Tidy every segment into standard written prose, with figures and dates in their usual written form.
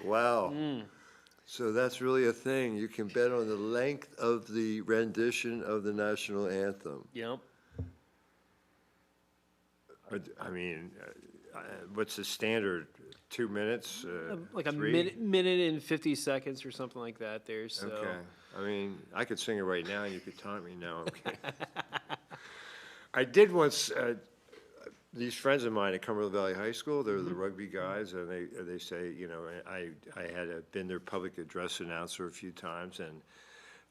Wow. So that's really a thing. You can bet on the length of the rendition of the national anthem. Yep. I mean, what's the standard? 2 minutes? Like a three? minute and 50 seconds or something like that there, so. Okay. I mean, I could sing it right now, and you could taunt me now. Okay. I did once. These friends of mine at Cumberland Valley High School, they're the rugby guys, and they say, you know, I had been their public address announcer a few times, and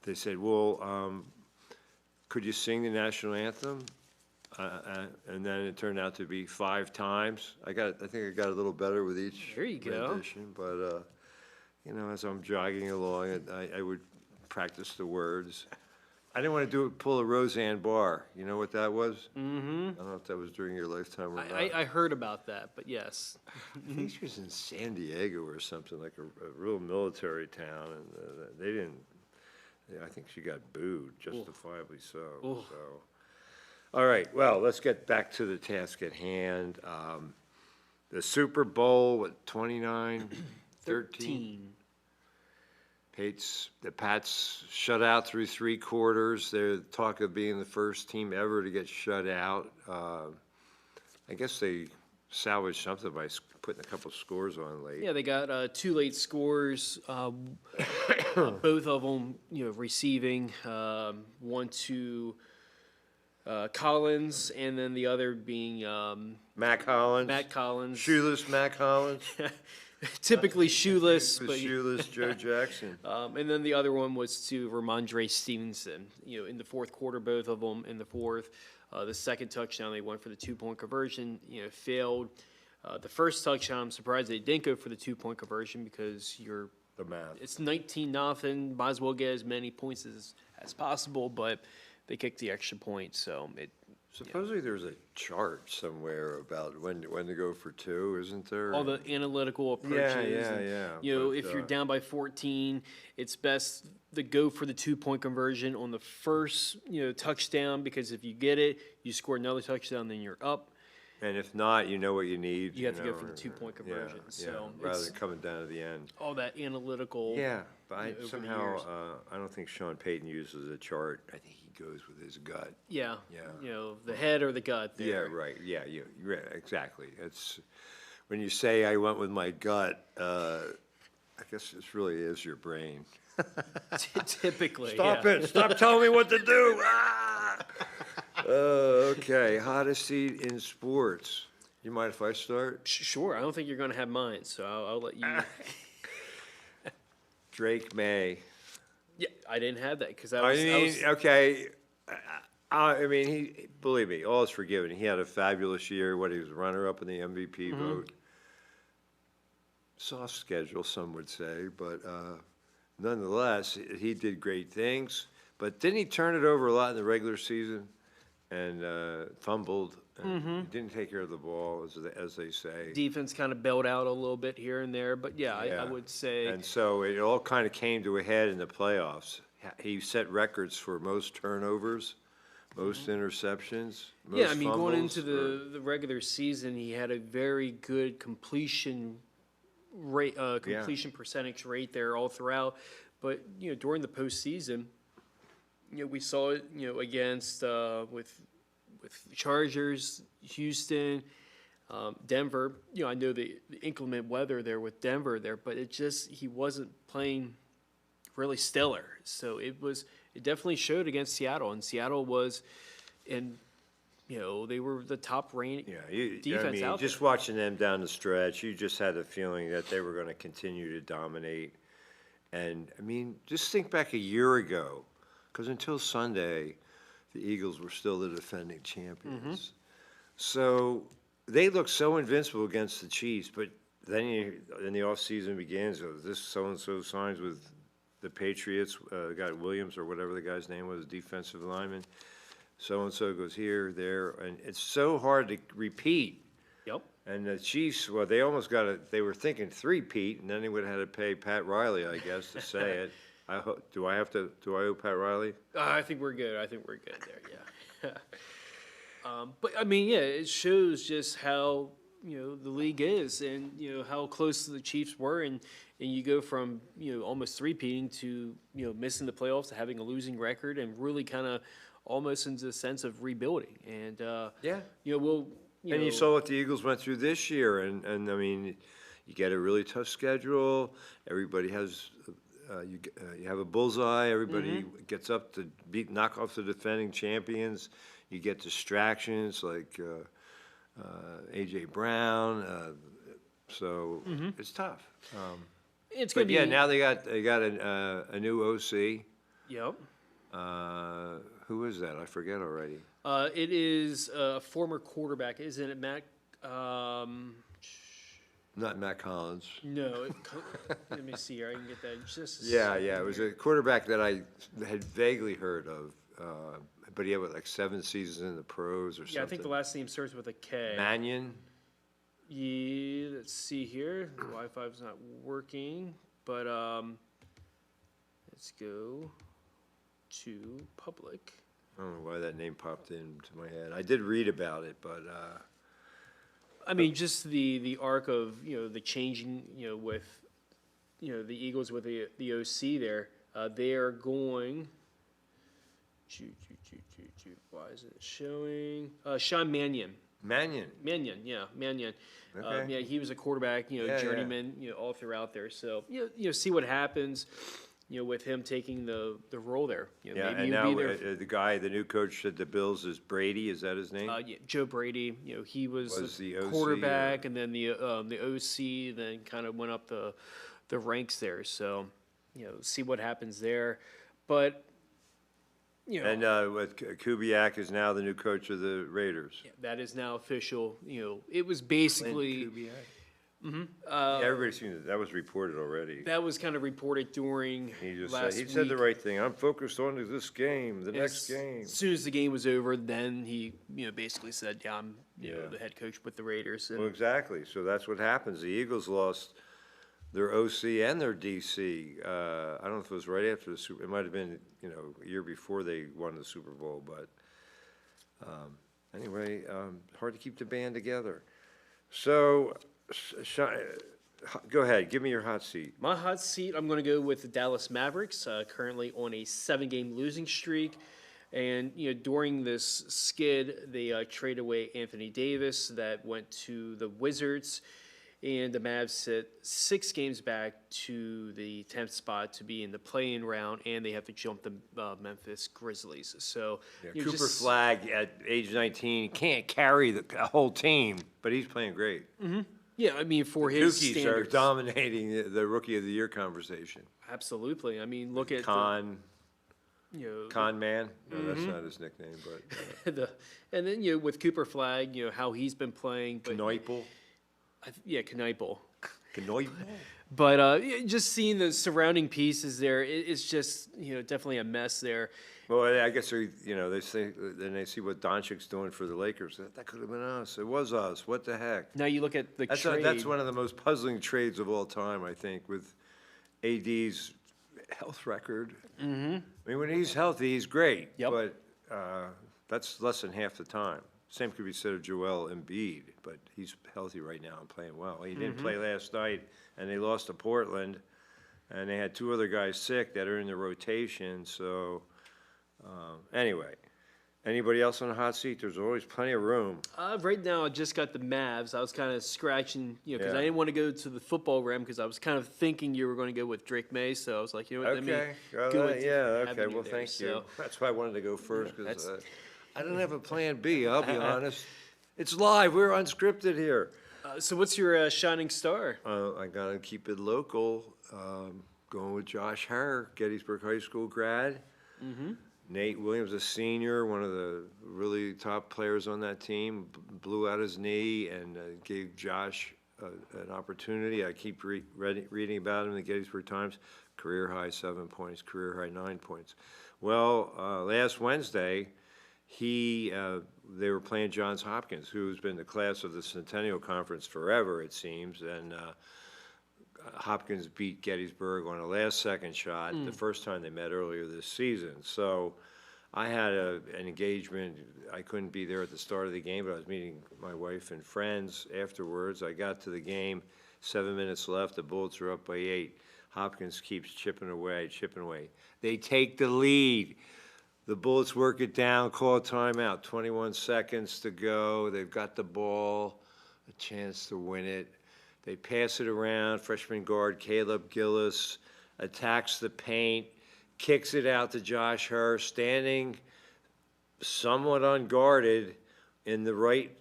they said, well, could you sing the national anthem? And then it turned out to be 5 times. I think I got a little better with each There you go. rendition, but you know, as I'm jogging along, I would practice the words. I didn't want to pull a Roseanne Barr. You know what that was? Mm-hmm. I don't know if that was during your lifetime or not. I heard about that, but yes. I think she was in San Diego or something, like a real military town, and they didn't. I think she got booed, justifiably so. Oof. So, all right. Well, let's get back to the task at hand. The Super Bowl, what, 29, 13? The Pats shut out through 3 quarters. They're talk of being the first team ever to get shut out. I guess they salvaged something by putting a couple scores on late. Yeah, they got 2 late scores, both of them, you know, receiving, one to Collins, and then the other being Mac Hollins. Matt Collins. Shoeless Mac Hollins. Typically shoeless, The but shoeless Joe Jackson. and then the other one was to Ramondre Stevenson. You know, in the fourth quarter, both of them in the fourth. The second touchdown they went for the 2-point conversion. You know, failed. The first touchdown, I'm surprised they didn't go for the 2-point conversion because The math. it's 19-0. Might as well get as many points as possible, but they kicked the extra point, so it. Supposedly there's a chart somewhere about when to go for 2, isn't there? All the analytical approaches. Yeah. You know, But, if you're down by 14, it's best to go for the 2-point conversion on the first, you know, touchdown, because if you get it, you score another touchdown, then you're up. And if not, you know what you need. You have to go know, for the 2-point yeah, conversion. yeah, So rather it's than coming down at the end. all that analytical. Yeah, but over the somehow, years. I don't think Sean Payton uses a chart. I think he goes with his gut. Yeah. Yeah. You know, the head or the gut there. Yeah, right, yeah, right, exactly. It's, when you say I went with my gut, I guess this really is your brain. Typically. Stop yeah. it, stop telling me what to do. Ah! Okay, hottest seat in sports. You mind if I start? Sure. I don't think you're going to have mine, so I'll let you. Drake May. Yeah, I didn't have that because I mean, okay. I mean, believe me, all is forgiven. He had a fabulous year. He was runner-up in the MVP vote. Soft schedule, some would say, but nonetheless, he did great things. But didn't he turn it over a lot in the regular season and fumbled? And he didn't take care of the ball, as they say. Defense kind of bailed out a little bit here and there, but yeah, I would say. And so it all kind of came to a head in the playoffs. He set records for most turnovers, most interceptions, most Yeah, I mean, going fumbles, into the regular season, he had a very good completion rate, completion percentage rate there all throughout. But, you know, during the postseason, you know, we saw it, you know, against, with Chargers, Houston, Denver. You know, I know the inclement weather there with Denver there, but he wasn't playing really stellar. So it definitely showed against Seattle, and Seattle was, and you know, they were the top ranked defense I mean, out just there. watching them down the stretch, you just had the feeling that they were going to continue to dominate. And I mean, just think back a year ago, because until Sunday, the Eagles were still the defending champions. So they looked so invincible against the Chiefs, but then the offseason begins. This so-and-so signs with the Patriots, the guy Williams or whatever the guy's name was, defensive lineman. So-and-so goes here, there, and it's so hard to repeat. Yep. And the Chiefs, well, they almost they were thinking three-peat, and then they would have had to pay Pat Riley, I guess, to say it. Do I owe Pat Riley? I think we're good. I think we're good there, yeah. But, I mean, yeah, it shows just how the league is, and how close the Chiefs were, and you go from almost three-peating to missing the playoffs to having a losing record, and really kind of almost into the sense of rebuilding. And Yeah. we'll And you saw what the Eagles went through this year, and I mean, you get a really tough schedule. Everybody has, you have a bullseye. Everybody gets up to knock off the defending champions. You get distractions like A.J. Brown. So it's tough. it's gonna But be yeah, now they got a new OC. Yep. Who is that? I forget already. It is a former quarterback, isn't it, Matt? Not Matt Collins. No. Let me see here. I can get that just. A Yeah, second yeah, it was here. a quarterback that I had vaguely heard of, but he had like 7 seasons in the pros or something. Yeah, I think the last name starts with a K. Mannion. Yeah, let's see here. The Wi-Fi is not working, but let's go to public. I don't know why that name popped into my head. I did read about it, but I mean, just the arc of the changing with the Eagles with the OC there. They are going. Why is it showing? Sean Mannion. Mannion. Yeah, Mannion. Okay. Yeah, he was a quarterback, Yeah. journeyman, all throughout there. So see what happens, with him taking the role there. Yeah, Maybe and he'll now be there. the new coach at the Bills is Brady. Is that his name? Yeah, Joe Brady, he was the the OC, quarterback, and then the OC, then kind of went up the ranks there. So, see what happens there. But And with Kubiak is now the new coach of the Raiders. yeah, that is now official. It was basically Yeah, everybody seen that was reported already. that was kind of reported during He just last said, he said the week. right thing. I'm focused on this game, the next As game. soon as the game was over, then he basically said, "Yeah, I'm Yeah. the head coach with the Raiders." And Well, exactly. So that's what happens. The Eagles lost their OC and their DC. I don't know if it was right after the Super. It might have been a year before they won the Super Bowl. But anyway, hard to keep the band together. So, go ahead. Give me your hot seat. my hot seat, I'm going to go with the Dallas Mavericks, currently on a 7-game losing streak. And, during this skid, they traded away Anthony Davis that went to the Wizards. And the Mavs sit 6 games back to the 10th spot to be in the play-in round, and they have to jump the Memphis Grizzlies. So, Cooper Flagg at age 19 can't carry the whole team, but he's playing great. yeah, I mean, for his Dookies are standards. dominating the Rookie of the Year conversation. Absolutely. I mean, look at Con the, Con Man? No, that's not his nickname, but and then with Cooper Flagg, how he's been playing. But Knoipel. Kneipel. Knoipel? But just seeing the surrounding pieces there, it's just definitely a mess there. Well, I guess they say, then they see what Doncic's doing for the Lakers. That could have been us. It was us. What the heck? Now you look at the trade. That's one of the most puzzling trades of all time, I think, with AD's health record. Mm-hmm. I mean, when he's healthy, he's great. Yep. But that's less than half the time. Same could be said of Joel Embiid, but he's healthy right now and playing well. He didn't play last night, and they lost to Portland, and they had 2 other guys sick that are in the rotation. So, anyway, anybody else on the hot seat? There's always plenty of room. Right now, I just got the Mavs. I was kind of scratching, because Yeah. I didn't want to go to the football realm because I was kind of thinking you were going to go with Drake May. So I was like, let me Okay, go with yeah, different okay, avenue well, there. thank you. So, That's why I wanted to go first, because that's- I don't have a plan B, I'll be honest. It's live, we're unscripted here. so what's your shining star? I gotta keep it local, going with Josh Harrer, Gettysburg High School grad. Nate Williams, a senior, one of the really top players on that team, blew out his knee and gave Josh an opportunity. I keep reading about him in the Gettysburg Times. Career high 7 points, career high 9 points. Well, last Wednesday, they were playing Johns Hopkins, who's been the class of the Centennial Conference forever, it seems, and Hopkins beat Gettysburg on a last-second shot the first time they met earlier this season. So I had an engagement. I couldn't be there at the start of the game, but I was meeting my wife and friends afterwards. I got to the game, 7 minutes left. The Bullets are up by 8. Hopkins keeps chipping away, chipping away. They take the lead. The Bullets work it down, call a timeout. 21 seconds to go. They've got the ball, a chance to win it. They pass it around. Freshman guard Caleb Gillis attacks the paint, kicks it out to Josh Herr, standing somewhat unguarded in the right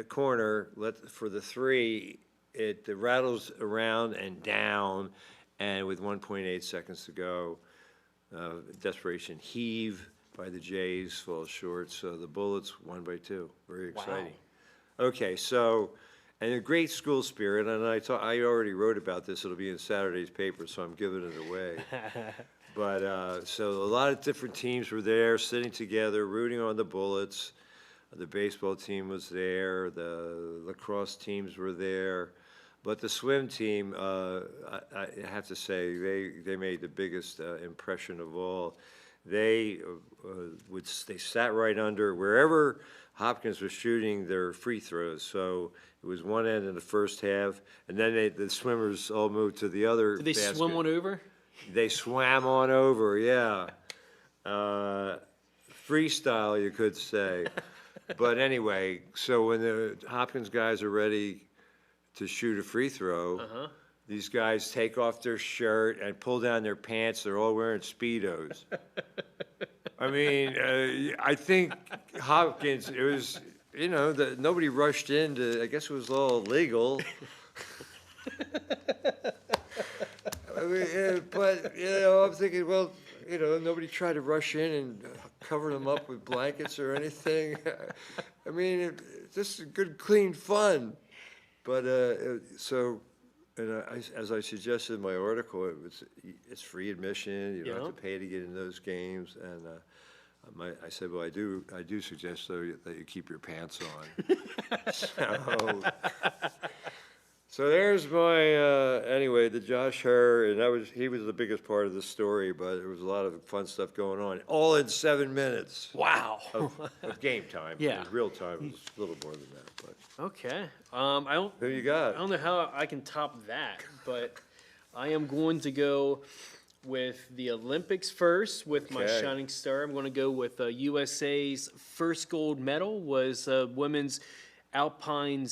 corner. For the three, it rattles around and down, and with 1.8 seconds to go, desperation heave by the Jays falls short. So the Bullets won by 2. Very exciting. Wow. Okay, so. And a great school spirit, and I already wrote about this, it'll be in Saturday's paper, so I'm giving it away. But, so a lot of different teams were there, sitting together, rooting on the Bullets. The baseball team was there, the lacrosse teams were there. But the swim team, I have to say, they made the biggest impression of all. They sat right under wherever Hopkins was shooting their free throws. So it was one end in the first half, and then the swimmers all moved to the other Did they basket. swim on over? They swam on over, yeah. Freestyle, you could say. But anyway, so when the Hopkins guys are ready to shoot a free throw, these guys take off their shirt and pull down their pants. They're all wearing Speedos. I mean, I think Hopkins, it was, nobody rushed in to, I guess it was all legal. I mean, but, I'm thinking, well, nobody tried to rush in and cover them up with blankets or anything. I mean, this is good, clean fun. But, as I suggested in my article, it's free admission. You don't have to pay to get in those games. And I said, well, I do suggest though that you keep your pants on. So there's my anyway, the Josh Herr, and he was the biggest part of the story. But there was a lot of fun stuff going on, all in 7 minutes. Wow. Of game time. Yeah. Real time was a little more than that. But Okay. who you got? I don't know how I can top that, but I am going to go with the Olympics first with my Okay. shining star. I'm going to go with USA's first gold medal was women's alpine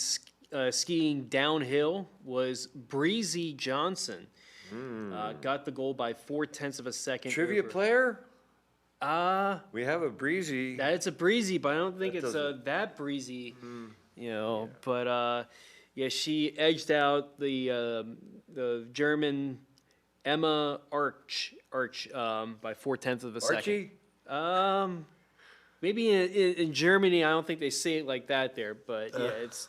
skiing downhill was Breezy Johnson. Got the gold by 0.4 of a second. Trivia player? Uh, We have a breezy. It's a breezy, but I don't think That it's doesn't- that breezy, But yeah, she edged out the German Emma Arch by 0.4 of a second. Archie? Maybe in Germany, I don't think they say it like that there, but yeah, it's.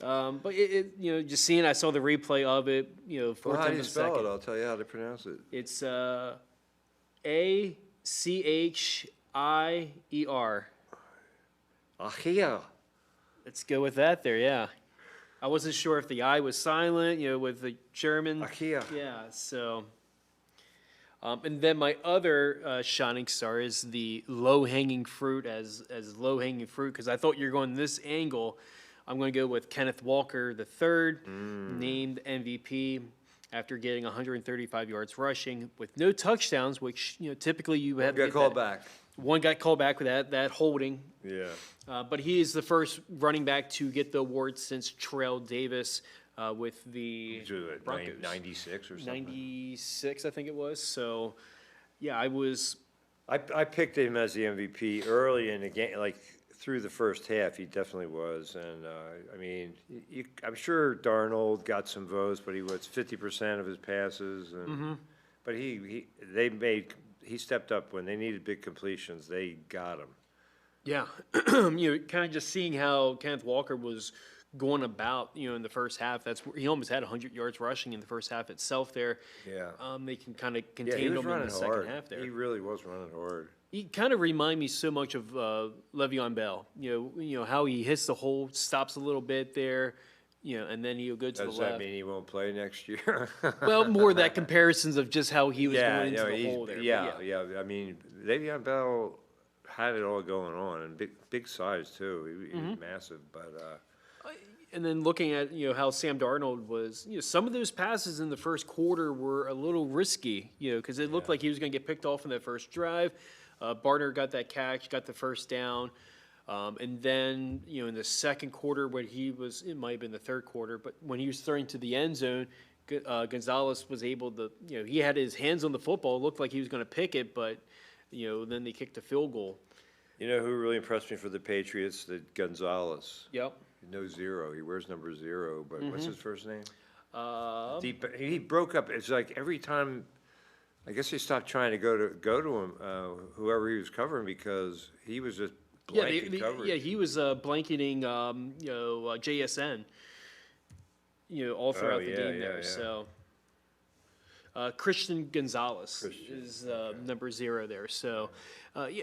But just seeing, I saw the replay of it. 0.4 Well, how do of you a spell second. it? I'll tell you how to pronounce it. It's ACHIER. Achia. Let's go with that there, yeah. I wasn't sure if the I was silent, with the German. Achia. Yeah, so. And then my other shining star is the low-hanging fruit as low-hanging fruit, because I thought you were going this angle. I'm going to go with Kenneth Walker III, named MVP after getting 135 yards rushing with no touchdowns, which, typically you have. Got called back. One got called back with that holding. Yeah. But he is the first running back to get the award since Terrell Davis with the Broncos. 96 or something. 96, I think it was. So, yeah, I picked him as the MVP early in the game, like through the first half. He definitely was, and I mean, I'm sure Darnold got some votes, but he was 50% of his passes, and but he stepped up when they needed big completions. They got him. yeah, kind of just seeing how Kenneth Walker was going about, in the first half. That's where he almost had 100 yards rushing in the first half itself there. Yeah. They can kind of Yeah, contain he was him in running the second hard. half there. He really was running hard. He kind of remind me so much of Le'Veon Bell. How he hits the hole, stops a little bit there, and then he'll go to Does the that left. mean he won't play next year? Well, more that comparisons of just how he was Yeah, going into no, the hole there. but yeah. I mean, Le'Veon Bell had it all going on, and big size too. He was massive, but And then looking at how Sam Darnold was, some of those passes in the first quarter were a little risky, because it looked like he was going to get picked off in that first drive. Barner got that catch, got the first down, and then in the second quarter when it might have been the third quarter, but when he was throwing to the end zone, Gonzalez was able to, he had his hands on the football. It looked like he was going to pick it, but then they kicked a field goal. you know who really impressed me for the Patriots? The Gonzalez. Yep. No 0. He wears number 0, but what's his first name? He Uh, broke up. It's like every time. I guess they stopped trying to go to him, whoever he was covering, because he was just blanket coverage. he was blanketing, JSN, all throughout the game there. Yeah. So Christian Gonzalez is number 0 there. So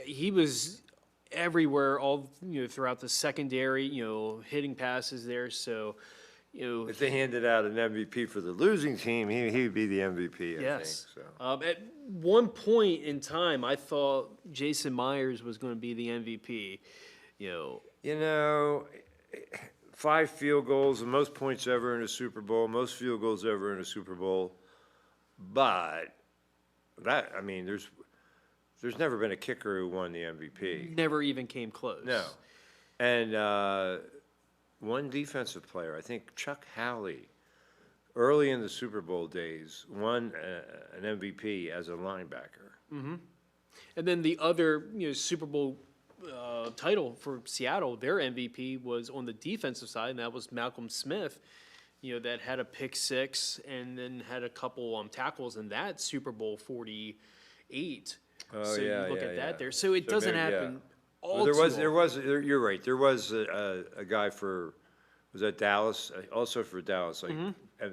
he was everywhere, all throughout the secondary, hitting passes there. So If they handed out an MVP for the losing team, he would be the MVP. I yes. think, so. At one point in time, I thought Jason Myers was going to be the MVP. You know, 5 field goals, the most points ever in a Super Bowl, most field goals ever in a Super Bowl. But there's never been a kicker who won the MVP. Never even came close. No. And one defensive player, I think Chuck Howley, early in the Super Bowl days, won an MVP as a linebacker. And then the other, Super Bowl title for Seattle, their MVP was on the defensive side, and that was Malcolm Smith, that had a pick 6 and then had a couple tackles in that Super Bowl 48. Oh, so yeah, you look yeah, at that yeah. there. So it So doesn't maybe, yeah. happen Well, all there too was, often. you're right, there was a guy was that Dallas, also for Dallas, like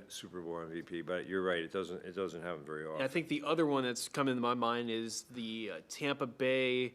Super Bowl MVP, but you're right, it doesn't happen very And I often. think the other one that's come into my mind is the Tampa Bay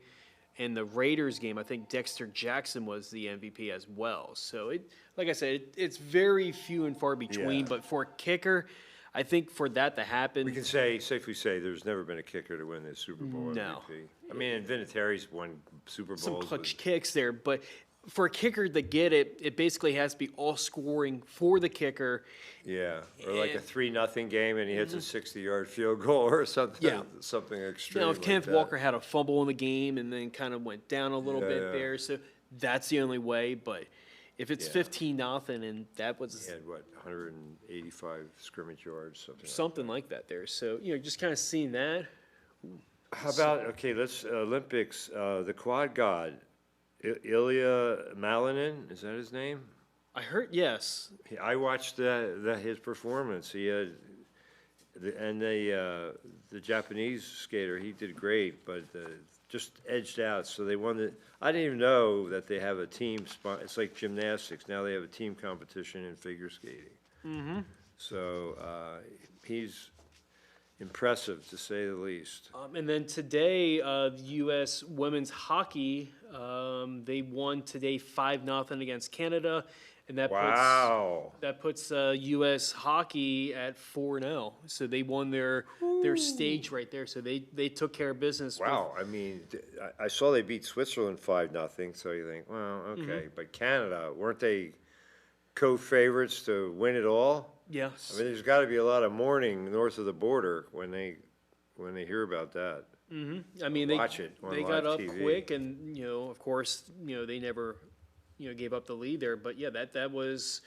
and the Raiders game. I think Dexter Jackson was the MVP as well. So like I said, it's very few and far between. Yeah. But for a kicker, I think for that to happen, We can safely say there's never been a kicker to win the Super Bowl No. MVP. I mean, Vinatieri's won Super some Bowls. clutch with- kicks there. But for a kicker to get it, it basically has to be all scoring for the kicker. Yeah, or like a And- 3-0 game and he hits a 60-yard field goal or something, Yeah. something extreme Now, if like Kenneth that. Walker had a fumble in the game and then kind of went down a little bit Yeah. there, so that's the only way. But if it's Yeah. 15-0 and that was He had, 185 scrimmage yards, something like something like that there, so just kind of seeing that. How about, okay, let's, Olympics, the quad god, Ilya Malinin, is that his name? I heard yes. I watched his performance. He had, the Japanese skater, he did great, but just edged out. So they won the. I didn't even know that they have a team. It's like gymnastics. Now they have a team competition in figure skating. Mm-hmm. So he's impressive to say the least. And then today, the U.S. women's hockey, they won today 5-0 against Canada, and that puts U.S. hockey at 4-0. So they won their stage right there. So they took care of business. Wow, I mean, I saw they beat Switzerland 5-0, so you think, well, okay, but Canada, weren't they co-favorites to win it all? Yes. I mean, there's got to be a lot of mourning north of the border when they hear about that. I mean, they Watch it on they got live up TV. quick, and of course, they never, gave up the lead there. But yeah, that was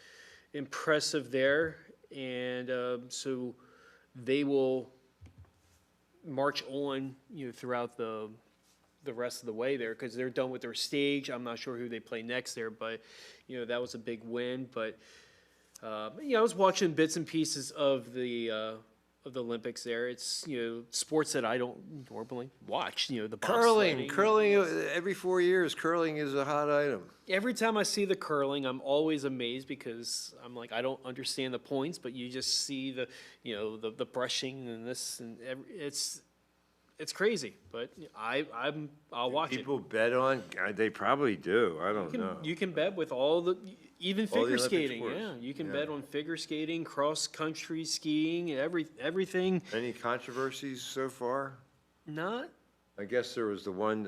impressive there, and so they will march on, throughout the rest of the way there because they're done with their stage. I'm not sure who they play next there, but that was a big win. But I was watching bits and pieces of the Olympics there. It's sports that I don't normally watch. The bobsledding. Curling, every 4 years, curling is a hot item. Every time I see the curling, I'm always amazed because I'm like, I don't understand the points, but you just see the brushing and this and it's crazy. But I'll watch it. People bet on, they probably do, I don't know. You can bet with all the Even All the figure Olympic skating, sports. yeah. You can Yeah. bet on figure skating, cross country skiing, everything. Any controversies so far? Not I guess there was the one,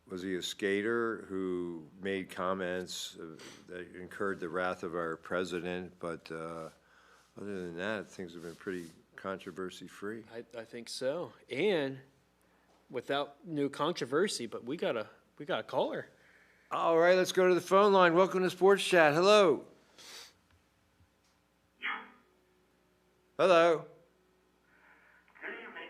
was he a skater who made comments that incurred the wrath of our president? But other than that, things have been pretty controversy-free. I think so. And without no controversy, but we got a caller. All right, let's go to the phone line. Welcome to Sports Chat. Hello. Hello. Good evening,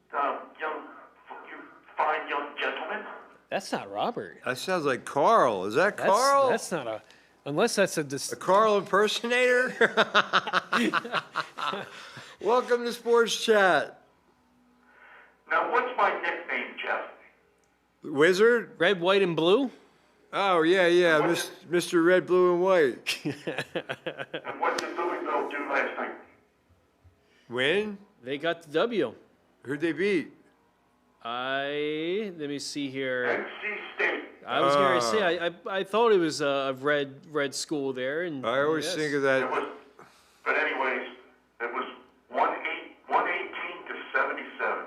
you fine young gentleman. That's not Robert. That sounds like Carl. Is that That's, Carl? That's not unless that's A Carl impersonator? Welcome to Sports Chat. Now, what's my nickname, Jeff? Wizard? red, white, and blue. Oh, yeah, Mr. Red, Blue, and White. And what did Louisville do last night? Win? They got the W. Who'd they beat? Let me see here. NC State. I was going to say I thought it was a red school there, and I always yes. think of It that. was, but anyways, it was 118 to 77.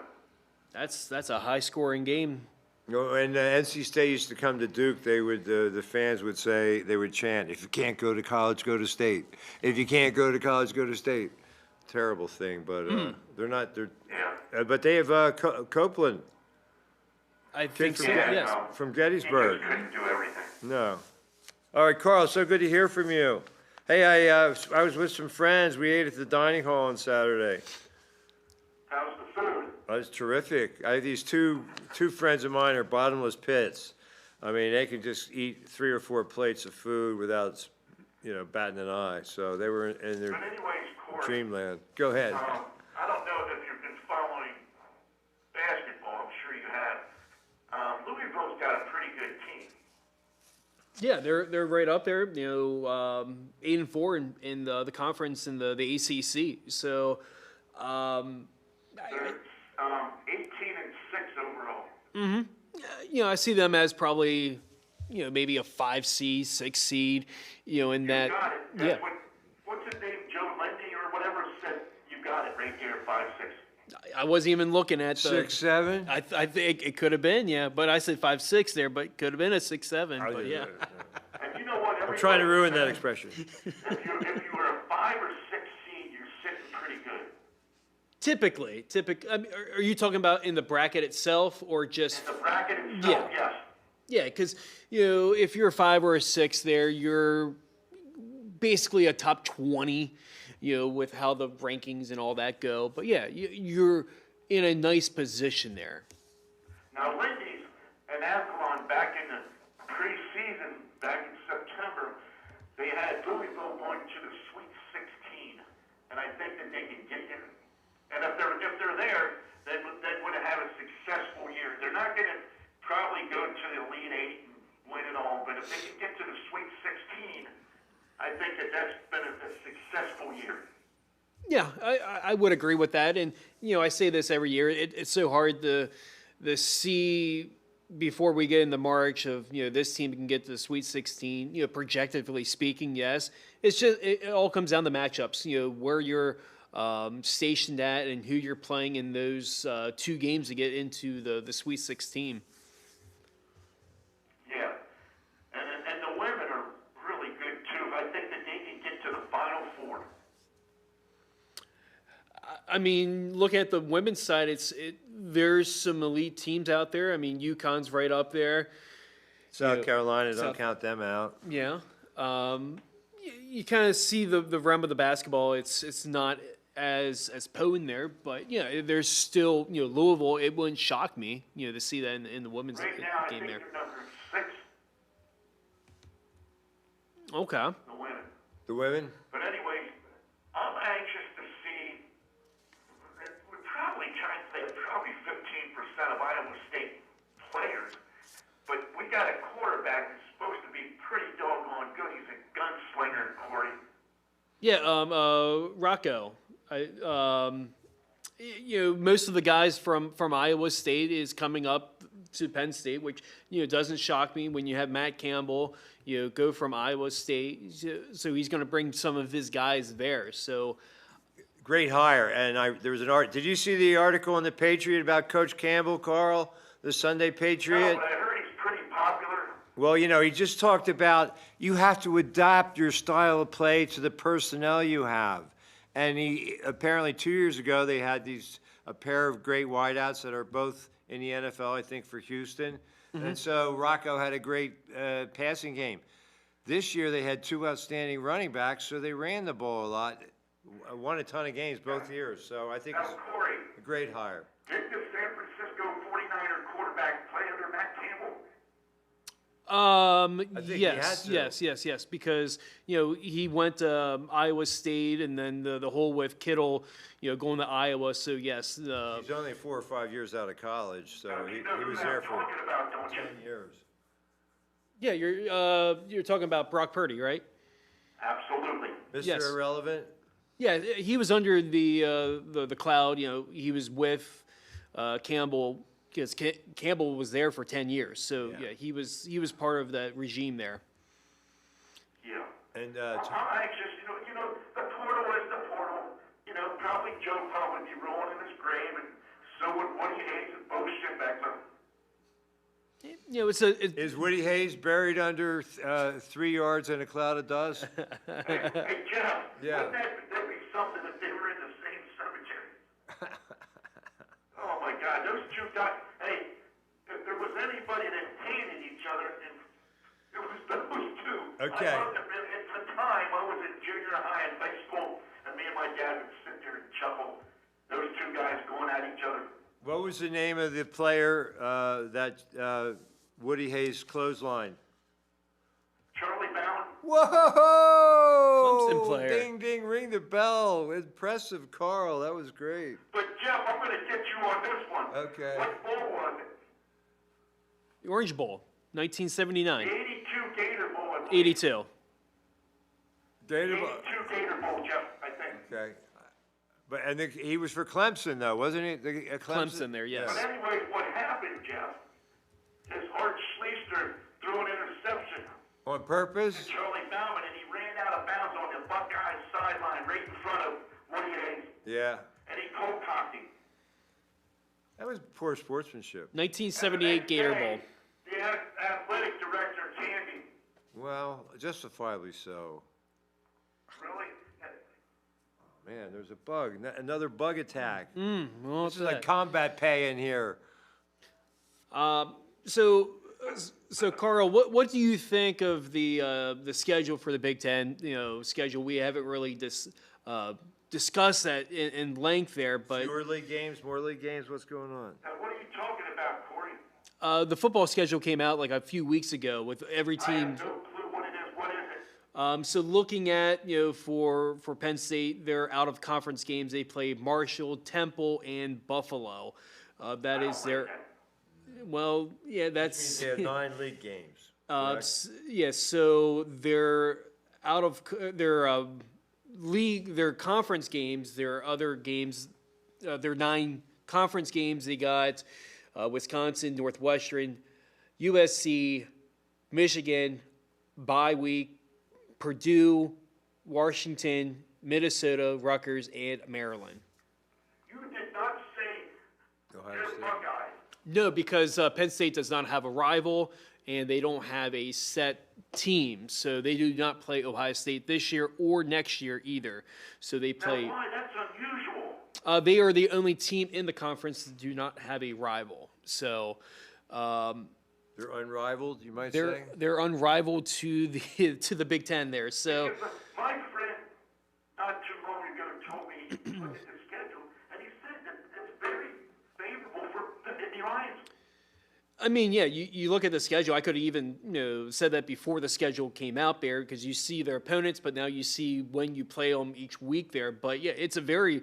That's a high scoring game. When NC State used to come to Duke, they would the fans would say, they would chant, "If you can't go to college, go to state. If you can't go to college, go to state." Terrible thing, but they're not. They're Yeah. but they have Copeland I think so. from, Yes. from He Gettysburg. just couldn't do everything. No. All right, Carl. So good to hear from you. Hey, I was with some friends. We ate at the dining hall on Saturday. How's the food? That was terrific. I have these two friends of mine are bottomless pits. I mean, they can just eat 3 or 4 plates of food without, batting an eye. So they were in their But anyways, Corey, dreamland. Go ahead. I don't know if you've been following basketball. I'm sure you have. Louisville's got a pretty good team. Yeah, they're right up there. 8-4 in the conference in the ACC. So, They're 18 and 6 overall. I see them as probably maybe a 5 seed, 6 seed. In that. Got it. Yeah. That's what's his name? Joe Lundy or whatever said you got it right there, 5-6. I wasn't even looking at the 6, 7. I think it could have been, yeah, but I said 5-6 there, but could have been a 6-7. But yeah, And you know what? I'm trying to ruin that expression. If you were a 5 or 6 seed, you're sitting pretty good. typically, I mean, are you talking about in the bracket itself or just? The bracket itself, Yeah. yes. Yeah, because if you're a 5 or a 6 there, you're basically a top 20. With how the rankings and all that go. But yeah, you're in a nice position there. Now, Lindy's and Athlon back in the preseason, back in September, they had Louisville going to the Sweet 16, and I think that they can get there. And if they're there, then they would have a successful year. They're not going to probably go to the Elite Eight and win it all, but if they can get to the Sweet 16, I think that's been a successful year. Yeah, I would agree with that. And, I say this every year. It's so hard to see before we get into March of, this team can get to the Sweet 16, projectively speaking, yes. It's just, it all comes down to matchups, where you're stationed at and who you're playing in those 2 games to get into the Sweet 16. Yeah. And the women are really good, too. I think that they can get to the Final Four. I mean, look at the women's side. There's some elite teams out there. I mean, UConn's right up there. South Carolina, don't South- count them out. Yeah. You kind of see the realm of the basketball. It's not as potent there, but there's still Louisville. It wouldn't shock me to see that in the women's Right now, I game think there. they're number 6, Okay. the women. The women? But anyway, I'm anxious to see. We're probably trying to say probably 15% of Iowa State players, but we got a quarterback that's supposed to be pretty doggone good. He's a gunslinger, Corey. Yeah. Rocco. Most of the guys from Iowa State is coming up to Penn State, which, doesn't shock me when you have Matt Campbell, go from Iowa State. So he's going to bring some of his guys there. So, Great hire, and there was an art. Did you see the article in the Patriot about Coach Campbell, Carl, the Sunday Patriot? No, but I heard he's pretty popular. Well, he just talked about you have to adapt your style of play to the personnel you have, and he apparently 2 years ago they had a pair of great wideouts that are both in the NFL, I think, for Houston, and so Rocco had a great passing game. This year they had two outstanding running backs, so they ran the ball a lot. Won a ton of games both years, so I think Now, it's Corey, a great hire. did the San Francisco 49er quarterback play under Matt Campbell? think he yes, had to. yes, because, he went to Iowa State and then the whole with Kittle, going to Iowa. So yes, He's only 4 or 5 years out of college, so You he know who was I'm there for talking about, don't you? 10 years. yeah, you're talking about Brock Purdy, right? Absolutely. Mr. Yes. Irrelevant? Yeah, he was under the cloud. He was with Campbell because Campbell was there for 10 years. So Yeah. he was part of that regime there. Yeah. And I'm anxious. The portal is the portal. Probably Joe Paul would be rolling in his grave, and so would Woody Hayes and Bo Schembechler. is Woody Hayes buried under 3 yards in a cloud of dust? Hey, Jeff. Yeah. Wouldn't that be something if they were in the same cemetery? Oh my God, those two guys. Hey, if there was anybody that hated each other, it was those two. Okay. At the time, I was in junior high and high school, and me and my dad would sit there and chuckle. Those two guys going at each other. What was the name of the player that Woody Hayes clothesline? Charlie Bowen. Whoa! Clemson player. Ding, ding, ring the bell. Impressive, Carl. That was great. But Jeff, I'm going to get you on this one. Okay. What bowl was it? The Orange Bowl, 1979, The 82 Gator Bowl. I believe. 82. Data. 82 Gator Bowl, Jeff, I think. Okay. He was for Clemson, though, wasn't he? Clemson there, yes. But anyway, what happened, Jeff, is Art Schleister threw an interception On purpose? to Charlie Bauman, and he ran out of bounds on the Buckeyes sideline right in front of Woody Hayes, Yeah. and he cold-cocked him. That was poor sportsmanship. 1978 Gator Bowl. The athletic director, Tandy, Well, justifiably so. really? Man, there's a bug. Another bug attack. Well, This is like combat pay in here. So Carl, what do you think of the schedule for the Big Ten? Schedule. We haven't really discussed that in length there, but Fewer league games, more league games. What's going on? Now, what are you talking about, Corey? the football schedule came out like a few weeks ago with every I team. have no clue what it is. What is it? So looking at for Penn State, their out of conference games, they play Marshall, Temple, and Buffalo. That is their. Well, yeah, that's. They have 9 league games. Yes, so they're out of their league, their conference games, their other games, their 9 conference games. They got Wisconsin, Northwestern, USC, Michigan, bye week, Purdue, Washington, Minnesota, Rutgers, and Maryland. You did not say Ohio your State. Buckeyes. No, because Penn State does not have a rival, and they don't have a set team, so they do not play Ohio State this year or next year either. So they play. Now, why? That's unusual. They are the only team in the conference that do not have a rival. So They're unrivaled, you might they're say. they're unrivaled to the to the Big Ten there. So Because my friend, not too long ago, told me he looked at the schedule, and he said that it's very favorable for the Nittany Lions. I mean, yeah, you look at the schedule. I could have even said that before the schedule came out there because you see their opponents, but now you see when you play them each week there. But yeah, it's a very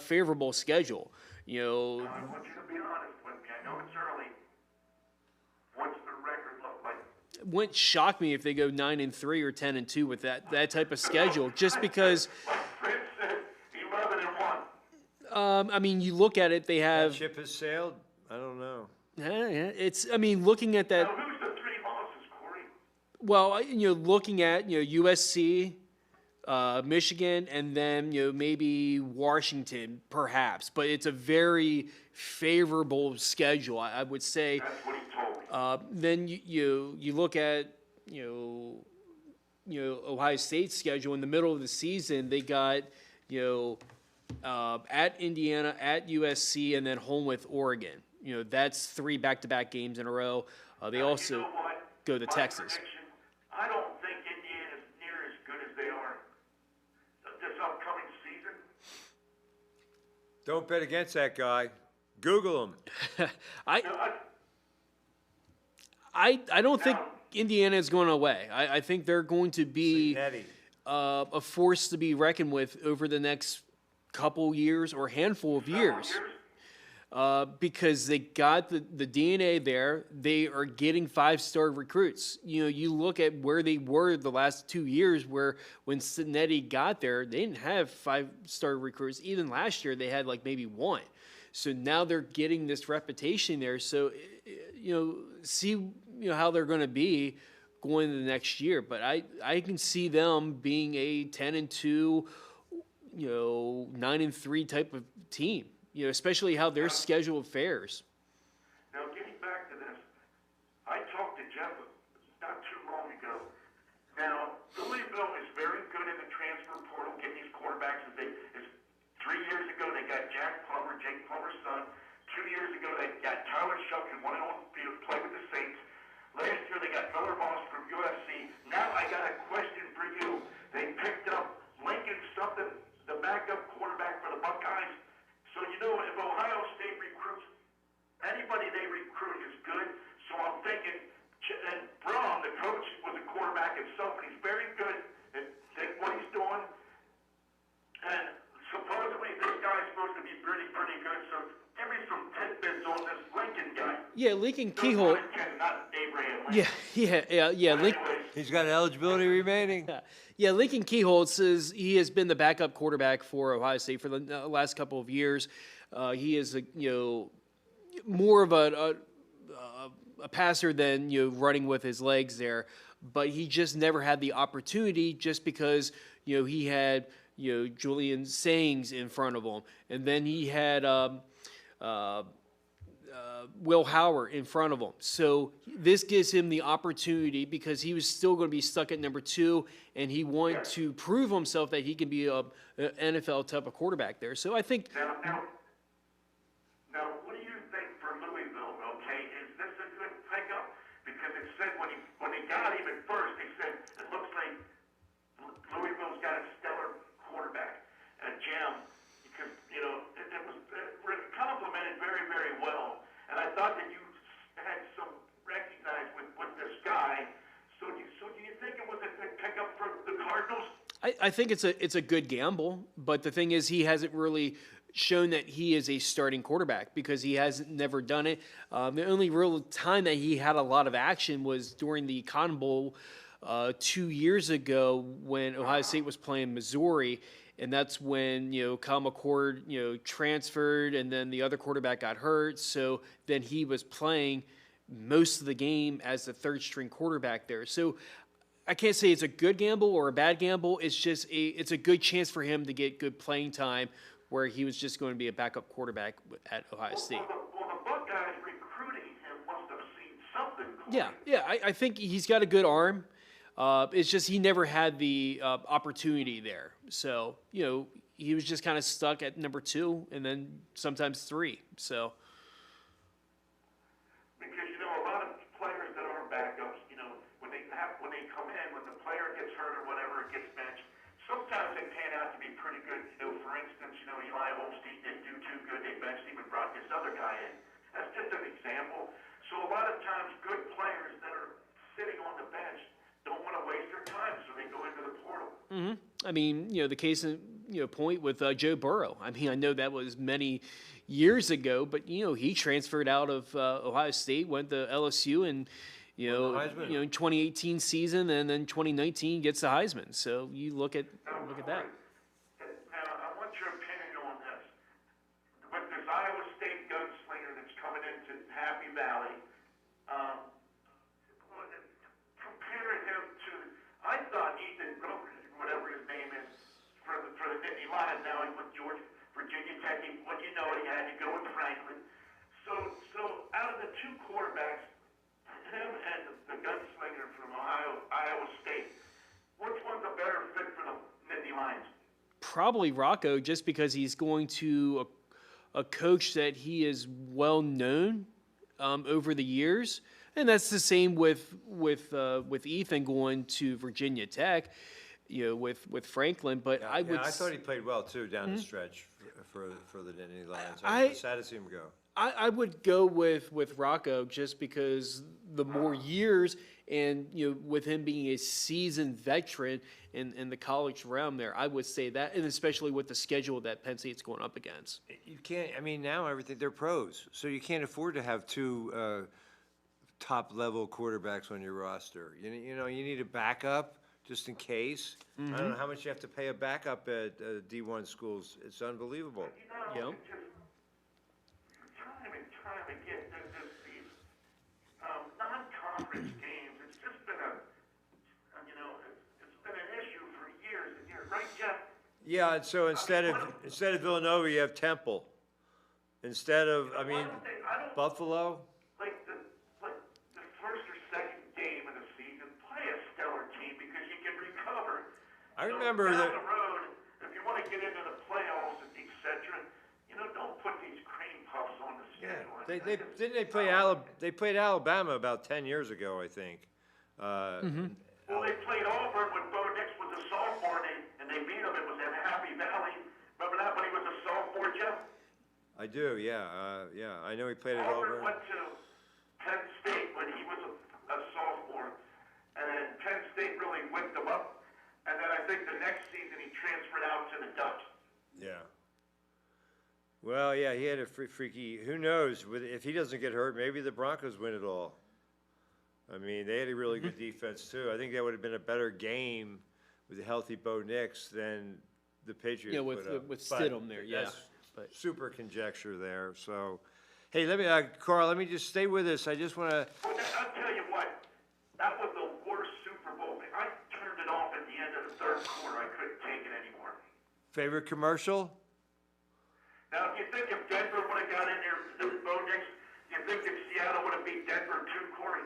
favorable schedule. I want you to be honest with me. I know it's early. What's the record look like? Wouldn't shock me if they go 9-3 or 10-2 with that type of schedule, just because. My friend said 11-1. I mean, you look at it, they That have. ship has sailed? I don't know. Yeah, it's, I mean, looking at that, Now, who's the three losses, Corey? well, looking at, USC, Michigan, and then, maybe Washington, perhaps. But it's a very favorable schedule, I would say. That's what he told me. Then you look at, Ohio State's schedule in the middle of the season. They got, at Indiana, at USC, and then home with Oregon. That's 3 back-to-back games in a row. They Now, also you know what? go to My Texas. prediction, I don't think Indiana's near as good as they are this upcoming season. Don't bet against that guy. Google him. I Now, I don't think Indiana is going away. I think they're going to be Nettie. a force to be reckoned with over the next couple years or handful of years. Because they got the DNA there. They are getting 5-star recruits. You look at where they were the last 2 years, where when Cincinnati got there, they didn't have 5-star recruits. Even last year, they had like maybe 1. So now they're getting this reputation there. So, see, how they're going to be going into the next year. But I can see them being a 10-2, 9-3 type of team. Especially how their schedule fares. Now, getting back to this, I talked to Jeff not too long ago. Now, Louisville is very good in the transfer portal, getting these quarterbacks. 3 years ago, they got Jack Plummer, Jake Plummer's son. 2 years ago, they got Tyler Shuck, who went on to play with the Saints. Last year, they got Miller Moss from USC. Now, I got a question for you. They picked up Lincoln something, the backup quarterback for the Buckeyes. So, if Ohio State recruits, anybody they recruit is good. So I'm thinking, and Braun, the coach, was a quarterback himself, and he's very good at what he's doing. And supposedly this guy's supposed to be pretty good. So give me some tidbits on this Lincoln guy. Yeah, Lincoln No Keyhole. pun intended, not Abraham Lincoln. Yeah. But Lincoln. anyways, He's got eligibility remaining. Yeah, Lincoln Keyhole says he has been the backup quarterback for Ohio State for the last couple of years. He is more of a passer than running with his legs there, but he just never had the opportunity just because he had Julian Sayings in front of him, and then he had Will Howard in front of him. So this gives him the opportunity because he was still going to be stuck at number 2, and he wanted to prove himself that he can be a NFL type of quarterback there. So I think Now, what do you think for Louisville, okay? Is this a good pickup? Because it said when they got him at first, they said it looks like Louisville's got a stellar quarterback, a gem, because, it was complimented very, very well. And I thought that you had some recognize with this guy. So do you think it was a good pickup for the Cardinals? I think it's a good gamble, but the thing is he hasn't really shown that he is a starting quarterback because he hasn't never done it. The only real time that he had a lot of action was during the Cotton Bowl 2 years ago when Ohio State was playing Missouri, and that's when Kyle McCord transferred, and then the other quarterback got hurt, so then he was playing most of the game as the third string quarterback there. So I can't say it's a good gamble or a bad gamble. It's just it's a good chance for him to get good playing time where he was just going to be a backup quarterback at Ohio State. Well, the Buckeyes recruiting him must have seen something. Yeah, I think he's got a good arm. It's just he never had the opportunity there. So, he was just kind of stuck at number 2 and then sometimes 3. So. Because, a lot of players that are backups, when they come in, when the player gets hurt or whatever, gets benched, sometimes they pan out to be pretty good. For instance, Eli Holstein didn't do too good. They benched him and brought this other guy in. That's just an example. So a lot of times good players that are sitting on the bench don't want to waste their time, so they go into the portal. Mm-hmm. I mean, the case in point with Joe Burrow. I mean, I know that was many years ago, but he transferred out of Ohio State, went to LSU, and in 2018 season, and then 2019 gets the Heisman. So you look at that. Now, I want your opinion on this. With this Iowa State gunslinger that's coming into Happy Valley, probably Rocco, just because he's going to a coach that he is well known over the years, and that's the same with Ethan going to Virginia Tech, with Franklin. But I would, I thought he played well too down the stretch for the Nittany Lions. I- was sad to see him go. I would go with Rocco just because the more years and with him being a seasoned veteran in the college realm there, I would say that, and especially with the schedule that Penn State's going up against. You can't. I mean, now everything they're pros, so you can't afford to have two top-level quarterbacks on your roster. You know, you need a backup just in case. I don't know how much you have to pay a backup at D1 schools. It's unbelievable. Yep. It's just, time and time again, there's just these non-conference games. It's just been it's been an issue for years and years, right, Jeff? Yeah, and so instead of Villanova, you have Temple. Instead of, I mean, I don't Buffalo. like the first or second game of the season. Play a stellar team because you can recover. I So remember down that. the road, if you want to get into the playoffs, etc., don't put these cream puffs on the Yeah, schedule. didn't they play They played Alabama about 10 years ago, I think. Well, they played Auburn when Bo Nix was a sophomore, and they beat him. It was in Happy Valley. Remember that when he was a sophomore, Jeff? I do, yeah, yeah. I know he played at Auburn Auburn. went to Penn State when he was a sophomore, and then Penn State really whipped him up. And then I think the next season he transferred out to the Ducks. Yeah. Well, yeah, he had a freaky. Who knows? If he doesn't get hurt, maybe the Broncos win it all. I mean, they had a really good defense too. I think that would have been a better game with a healthy Bo Nix than the Patriots with put up. with But Stidham there, yeah. that's But super conjecture there. So, hey, Carl, let me just stay with us. I just want to. But I'll tell you what, that was the worst Super Bowl. I turned it off at the end of the third quarter. I couldn't take it anymore. Favorite commercial? Now, if you think if Denver would have got in there, Bo Nix, you think if Seattle would have beat Denver too, Corey?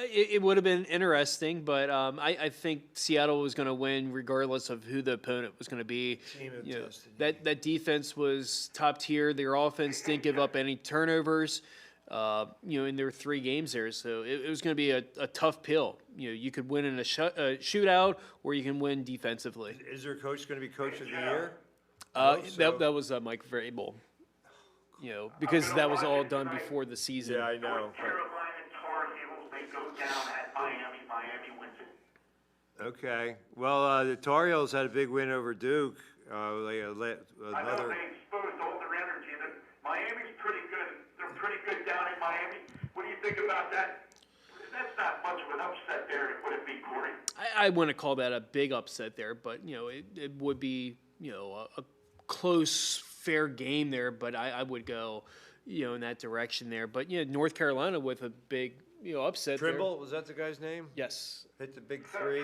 it would have been interesting, but I think Seattle was going to win regardless of who the opponent was going to be. Team of You know, destiny. that defense was top tier. Their offense didn't give up any turnovers. In their 3 games there, so it was going to be a tough pill. You could win in a shootout, or you can win defensively. Is their coach going to be coach of the year? I hope so. That was Mike Vrabel. Because that was all done before the season. Yeah, I know. North Carolina Tar Heels, they go down at Miami. Miami wins it. Okay. Well, the Tar Heels had a big win over Duke. I know Another. they exposed all their energy. Miami's pretty good. They're pretty good down in Miami. What do you think about that? That's not much of an upset there, would it be, Corey? I wouldn't call that a big upset there, but it would be a close, fair game there. But I would go in that direction there. But North Carolina with a big upset. Trimble, was that the guy's name? Yes, Hit the big 3.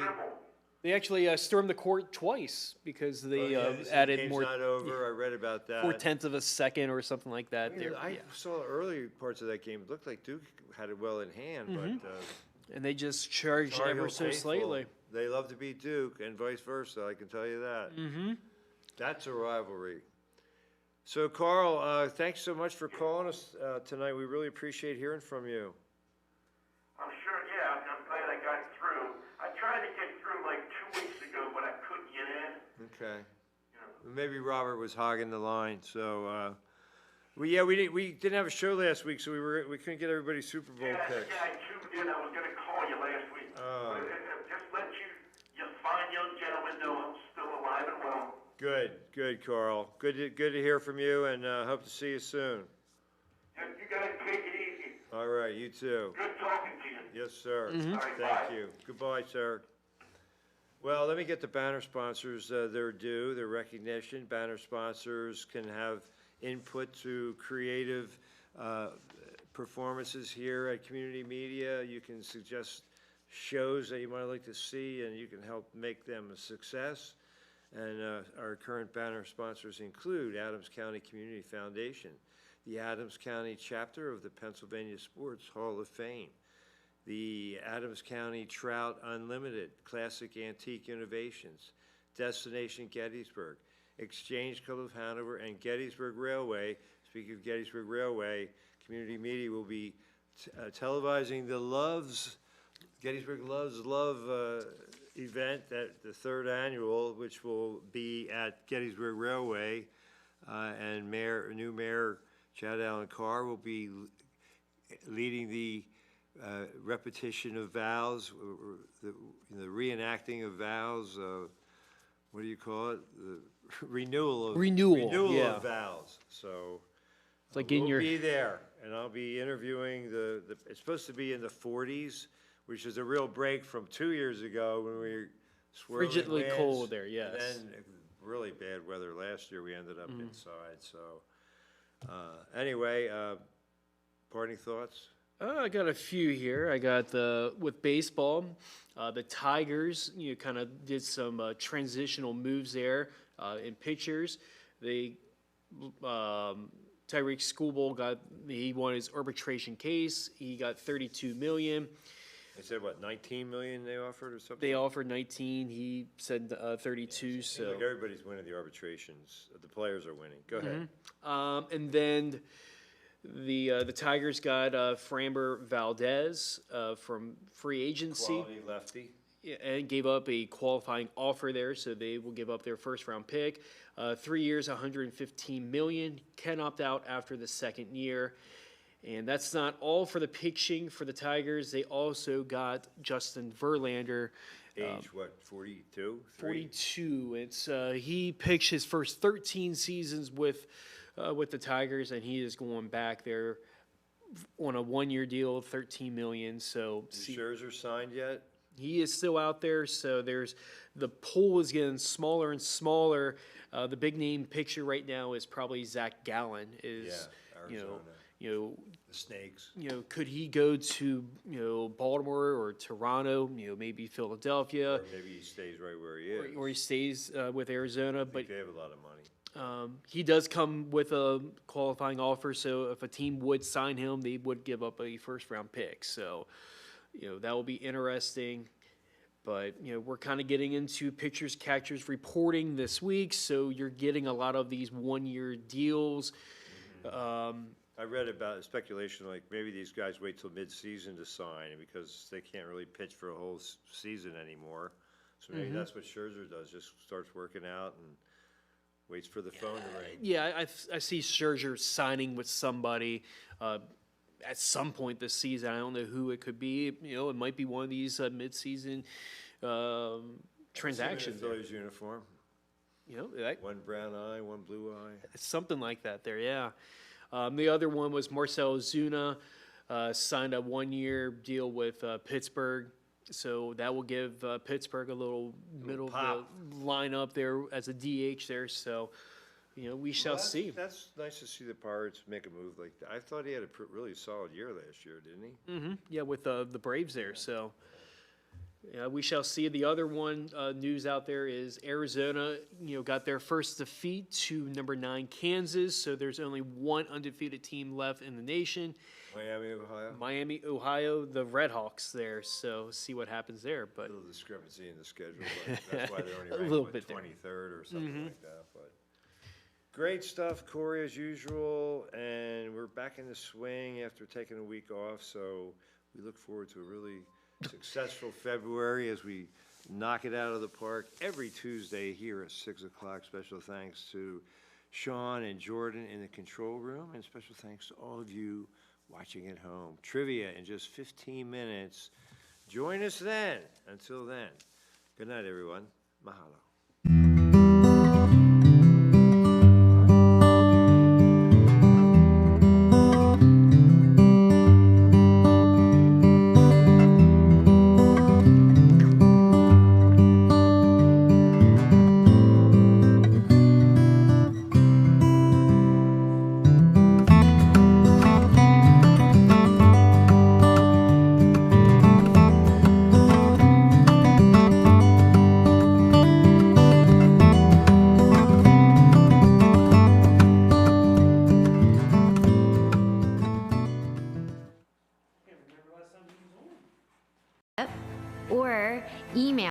they actually stormed the court twice because they They added game's more not over. I read about that. 4/10 of a second or something like that. There, I saw early parts of that game. It looked like Duke had it well in hand, but and they just charged Tar ever Heel so faithful, slightly. They love to beat Duke, and vice versa. I can tell you that. That's a rivalry. So, Carl, thanks so much for calling us tonight. We really appreciate hearing from you. I'm sure, yeah. I'm glad I got through. I tried to get through like 2 weeks ago, but I couldn't get in. Okay. Maybe Robert was hogging the line. So, we didn't have a show last week, so we couldn't get everybody's Super Bowl picks. Yeah, I tuned in. I was going to call you last week. Oh. Just let you fine young gentlemen know I'm still alive and well. Good, Carl. Good to hear from you, and hope to see you soon. And you guys take it easy. All right, you too. Good talking to you. Yes, sir. All right, Thank bye. you. Goodbye, sir. Well, let me get the banner sponsors their due, their recognition. Banner sponsors can have input to creative performances here at Community Media. You can suggest shows that you might like to see, and you can help make them a success. And our current banner sponsors include Adams County Community Foundation, the Adams County chapter of the Pennsylvania Sports Hall of Fame, the Adams County Trout Unlimited Classic Antique Innovations, Destination Gettysburg. Exchange Club of Hanover and Gettysburg Railway. Speaking of Gettysburg Railway, community media will be televising the Gettysburg Loves Love event, at the third annual, which will be at Gettysburg Railway. And new Mayor Chad Allen Carr will be leading the repetition of vows, the reenacting of vows, what do you call it? The renewal yeah. of vows. So It's like in we'll your, be there, and I'll be interviewing it's supposed to be in the 40s, which is a real break from 2 years ago when we were swirling Frigidly winds, cold there, yes. And then really bad weather last year. We ended up inside. So anyway, parting thoughts. I got a few here. I got with baseball, the Tigers, kind of did some transitional moves there in pitchers. They, Tyreek Skubal he won his arbitration case. He got $32 million. They said, what, 19 million they offered or something? They offered 19. He said 32. Seems So like everybody's winning the arbitrations. The players are winning. Go ahead. and then the Tigers got Framber Valdez from free agency. Quality lefty. Yeah, and gave up a qualifying offer there, so they will give up their first-round pick. 3 years, $115 million. Can opt out after the second year. And that's not all for the pitching for the Tigers. They also got Justin Verlander. Age, what, 42? 42. It's he pitched his first 13 seasons with the Tigers, and he is going back there on a one-year deal, $13 million. So Is Scherzer signed yet? he is still out there. So the pool is getting smaller and smaller. The big name picture right now is probably Zach Gallen. Arizona. The Snakes. Could he go to Baltimore or Toronto? Maybe Philadelphia. Or maybe he stays right where he is. Or he stays with Arizona, but They have a lot of money. he does come with a qualifying offer. So if a team would sign him, they would give up a first-round pick. So, that will be interesting. But we're kind of getting into pitchers, catchers reporting this week. So you're getting a lot of these one-year deals. I read about speculation, like maybe these guys wait till mid-season to sign because they can't really pitch for a whole season anymore. So maybe that's what Scherzer does, just starts working out and waits for the phone to ring. Yeah, I see Scherzer signing with somebody at some point this season. I don't know who it could be. It might be one of these mid-season transactions. Phillies uniform. One brown eye, one blue eye. Something like that there, yeah. The other one was Marcell Ozuna, signed a one-year deal with Pittsburgh. So that will give Pittsburgh a little middle of the lineup there as a DH there. So, we shall see. That's nice to see the Pirates make a move like that. I thought he had a really solid year last year, didn't he? Yeah, with the Braves there. So, we shall see. The other one news out there is Arizona, got their first defeat to number 9 Kansas. So there's only one undefeated team left in the nation. Miami, Ohio, the Redhawks there. So see what happens there. A But little discrepancy in the schedule, but that's why they're only ranked little what, bit there. 23rd or something like that. But great stuff, Corey, as usual. And we're back in the swing after taking a week off. So we look forward to a really successful February as we knock it out of the park every Tuesday here at 6 o'clock. Special thanks to Sean and Jordan in the control room, and special thanks to all of you watching at home. Trivia in just 15 minutes. Join us then. Until then, good night, everyone. Mahalo.